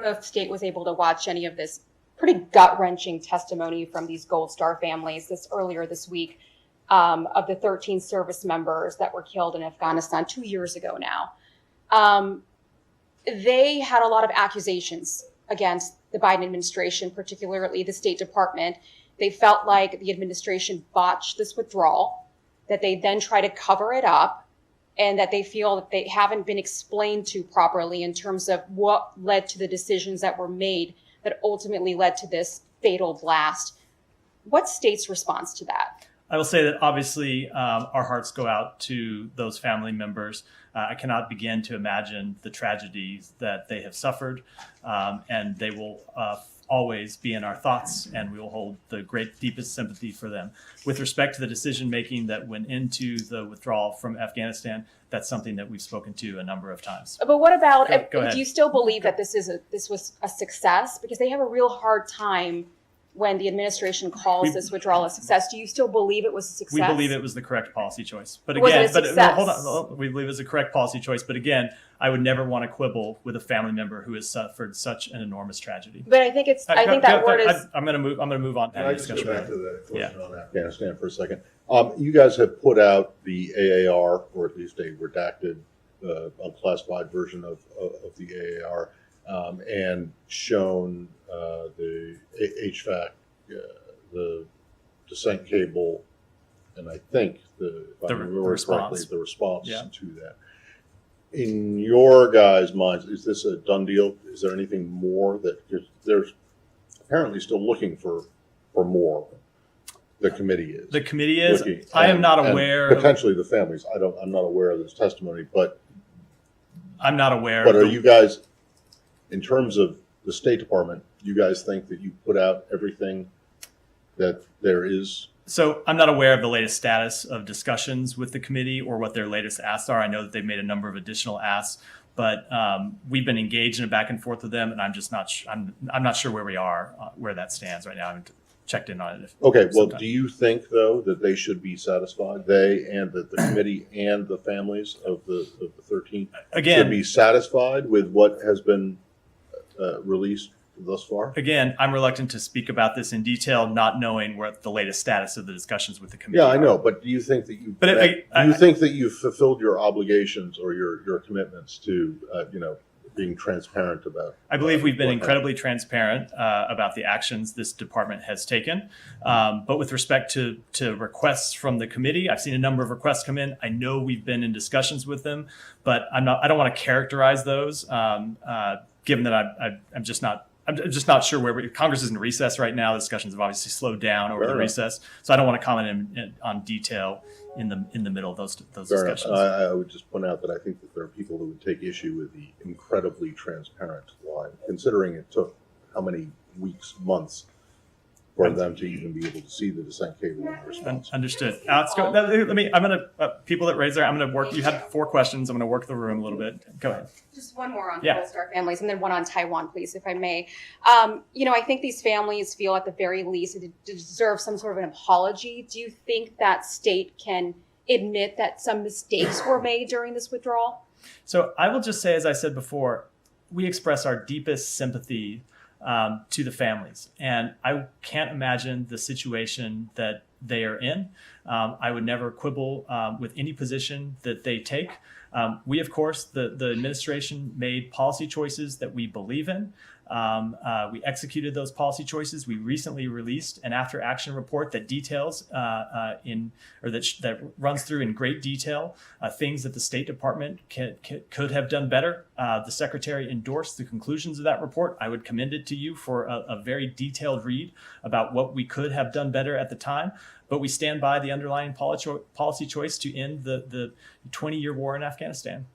know if State was able to watch any of this pretty gut-wrenching testimony from these Gold Star families earlier this week of the 13 service members that were killed in Afghanistan 2 years ago now. They had a lot of accusations against the Biden administration, particularly the State Department. They felt like the administration botched this withdrawal, that they then try to cover it up, and that they feel that they haven't been explained to properly in terms of what led to the decisions that were made that ultimately led to this fatal blast. What's State's response to that? I will say that obviously our hearts go out to those family members. I cannot begin to imagine the tragedies that they have suffered, and they will always be in our thoughts, and we will hold the deepest sympathy for them. With respect to the decision making that went into the withdrawal from Afghanistan, that's something that we've spoken to a number of times. But what about, Go ahead. Do you still believe that this was a success? Because they have a real hard time when the administration calls this withdrawal a success. Do you still believe it was a success? We believe it was the correct policy choice. But Was again, it a success? hold on. We believe it was a correct policy choice. But again, I would never want to quibble with a family member who has suffered such an enormous tragedy. But I think that word is. I'm going to move on. Can I just go back to the question on Afghanistan for a second? You guys have put out the AAR, or at least a redacted, unclassified version of the AAR, and shown the HVAC, the descent cable, and I think if I remember correctly, the response to that. In your guys' minds, is this a done deal? Is there anything more that they're apparently still looking for more? The committee is. The committee is. I am not aware. Potentially the families. I'm not aware of this testimony, but I'm not aware. But are you guys, in terms of the State Department, you guys think that you put out everything that there is? So I'm not aware of the latest status of discussions with the committee or what their latest asks are. I know that they've made a number of additional asks, but we've been engaged in a back and forth with them, and I'm just not. I'm not sure where we are, where that stands right now. I haven't checked in on it. Okay. Well, do you think though that they should be satisfied? They and the committee and the families of the 13 should be satisfied with what has been released thus far? Again, I'm reluctant to speak about this in detail, not knowing what the latest status of the discussions with the committee are. I know, but do you think that you've fulfilled your obligations or your commitments to being transparent about? I believe we've been incredibly transparent about the actions this department has taken. But with respect to requests from the committee, I've seen a number of requests come in. I know we've been in discussions with them, but I don't want to characterize those, given that I'm just not sure where Congress is in recess right now. The discussions have obviously slowed down over the recess, so I don't want to comment on detail in the middle of those discussions. I would just point out that I think that there are people who would take issue with the incredibly transparent line, considering it took how many weeks, months for them to even be able to see the descent cable and the response. Understood. Let's go. I'm going to, people that raise their, I'm going to work, you had 4 questions. I'm going to work the room a little bit. Go ahead. Just one more on Gold Star families and then one on Taiwan, please, if I may. I think these families feel at the very least it deserve some sort of an apology. Do you think that State can admit that some mistakes were made during this withdrawal? So I will just say, as I said before, we express our deepest sympathy to the families. And I can't imagine the situation that they are in. I would never quibble with any position that they take. We, of course, the administration made policy choices that we believe in. We executed those policy choices. We recently released an after-action report that details that runs through in great detail things that the State Department could have done better. The Secretary endorsed the conclusions of that report. I would commend it to you for a very detailed read about what we could have done better at the time. But we stand by the underlying policy choice to end the 20-year war in Afghanistan.